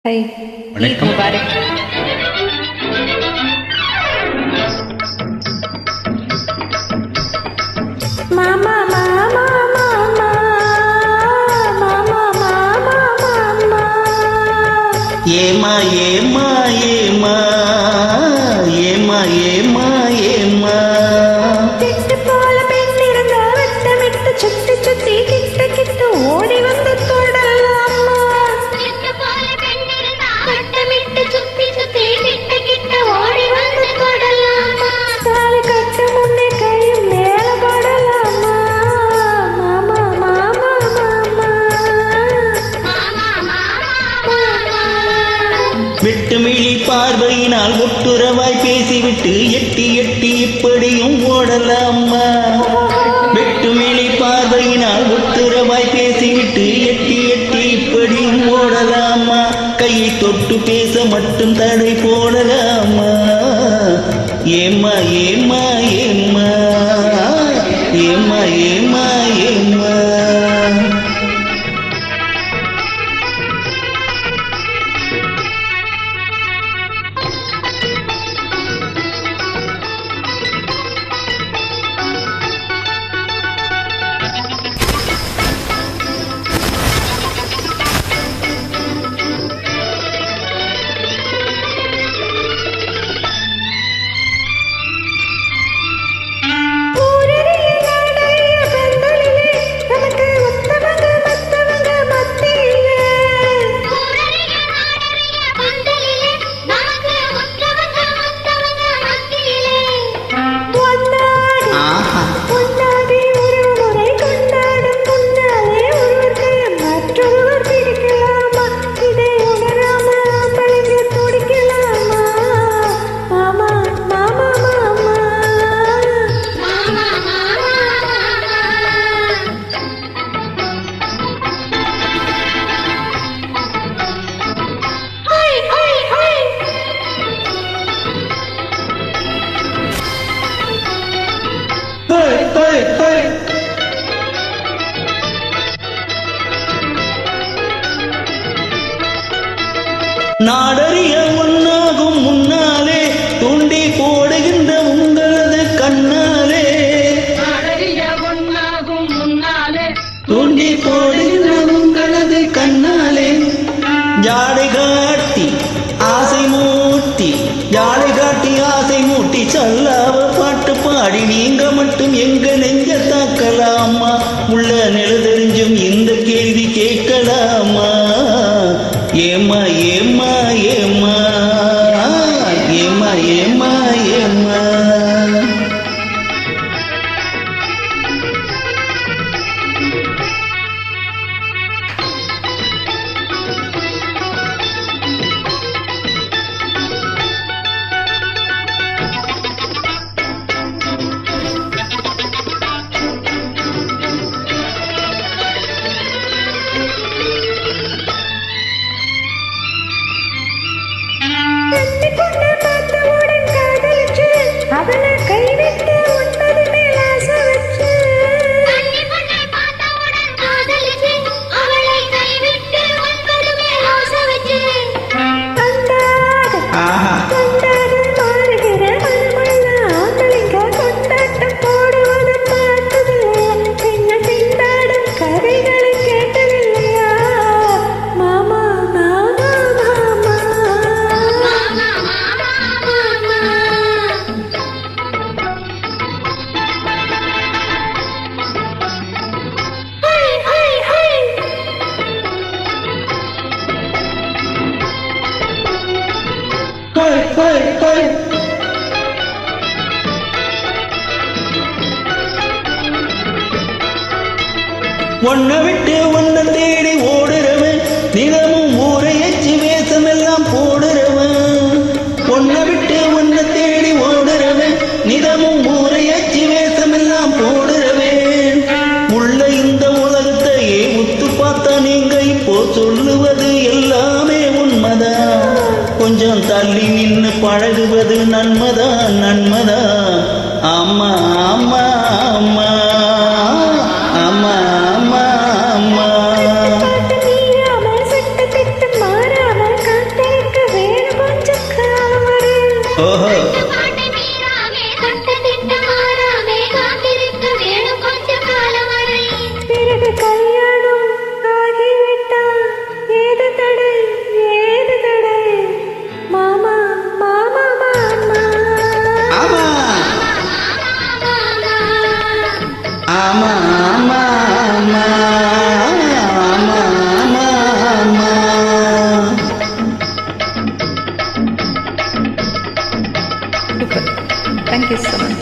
Hi, Eid வணக்கம். Mubarak. Mama, mama, mama, mama, mama, mama. ஏமா ஏமா ஏமா ஏமா ஏமா ஏமா திட்டு போல பெண்ணிருந்த வட்டமிட்டு சுத்தி சுத்தி கிட்ட கிட்ட ஓடி வந்து தொடலாமா. திட்டு போல பெண்ணிருந்த வட்டமிட்டு சுத்தி சுத்தி கிட்ட கிட்ட ஓடி வந்து தொடலாமா. தாலி கட்ட முன்னே கையும் மேல படலாமா. மாமா மாமா மாமா வெட்டுமிழி பார்வையினால் ஒட்டுறவாய் பேசிவிட்டு எட்டி எட்டி இப்படியும் ஓடலாமா. வெட்டுமிழி பார்வையினால் ஒட்டுறவாய் பேசிவிட்டு எட்டி எட்டி இப்படியும் ஓடலாமா. கையை தொட்டு பேச மட்டும் தடை போடலாமா. ஏமா ஏமா ஏமா ஏமா ஏமா ஏமா ஊரறிய நாடறிய பந்தலிலே நமக்கு உத்தமங்க மத்தவங்க மத்தியிலே. ஊரறிய நாடறிய பந்தலிலே நமக்கு உத்தமங்க மத்தவங்க மத்தியிலே. ஒன்னாகி ஆஹா ஒன்னாகி ஒரு முறை கொண்டாடும் முன்னாலே ஒருவருக்கு மற்றொருவர் பிடிக்கலாமா. இதை உணராமல் ஆம்பளைங்க துடிக்கலாமா. மாமா மாமா மாமா ஹை ஹை ஹை ஹே ஹே ஹே நாடறிய ஒன்னாகும் முன்னாலே தூண்டி போடுகின்ற உங்களது கண்ணாலே நாடறிய ஒன்னாகும் முன்னாலே தூண்டி போடுகின்ற உங்களது கண்ணாலே ஜாடை காட்டி ஆசை மூட்டி ஜாடை காட்டி ஆசை மூட்டி சல்லாவ பாட்டு பாடி நீங்க மட்டும் எங்க நெஞ்ச தாக்கலாமா. உள்ள நிலதெரிஞ்சும் இந்த கேள்வி கேட்கலாமா. ஏமா ஏமா ஏமா ஏமா ஏமா ஏமா தண்ணி கொண்டு பார்த்தவுடன் காதலிச்சு அவளை கைவிட்டு உன்னது மேல் ஆசை வச்சு. தண்ணி கொண்டு பார்த்தவுடன் காதலிச்சு அவளை கைவிட்டு உன்னது மேல் ஆசை வச்சு. கண்டாக ஆஹா கண்டாக மாறுகிற மனமுள்ள ஆம்பளைங்க கொண்டாட்டம் போடுவது பார்த்ததில்லையா. பெண்கள் திண்டாடும் கதைகளை கேட்டதில்லையா. மாமா மாமா மாமா ஹை ஹை ஹை ஹே ஹே ஹே ஒன்ன விட்டு ஒன்ன தேடி ஓடுறவன் நிலமும் ஊரை எச்சி வேஷமெல்லாம் போடுறவன். ஒன்ன விட்டு ஒன்ன தேடி ஓடுறவன் நிலமும் ஊரை எச்சி வேஷமெல்லாம் போடுறவன். உள்ள இந்த உலகத்தையே உத்து பார்த்தா நீங்க இப்போ சொல்லுவது எல்லாமே உண்மைதான். கொஞ்சம் தள்ளி நின்னு பழகுவது நன்மைதான் நன்மைதான். ஆமா ஆமா ஆமா ஆமா ஆமா ஆமா பாட்டு மீறாமல் சட்ட திட்டம் மாறாமல் கல்யாணம் ஆகிவிட்டால் ஏது தடை ஏது தடை மாமா மாமா மாமா ஆமா ஆமா ஆமா ஆமா ஆமா ஆமா ஆமா. Super thank you so much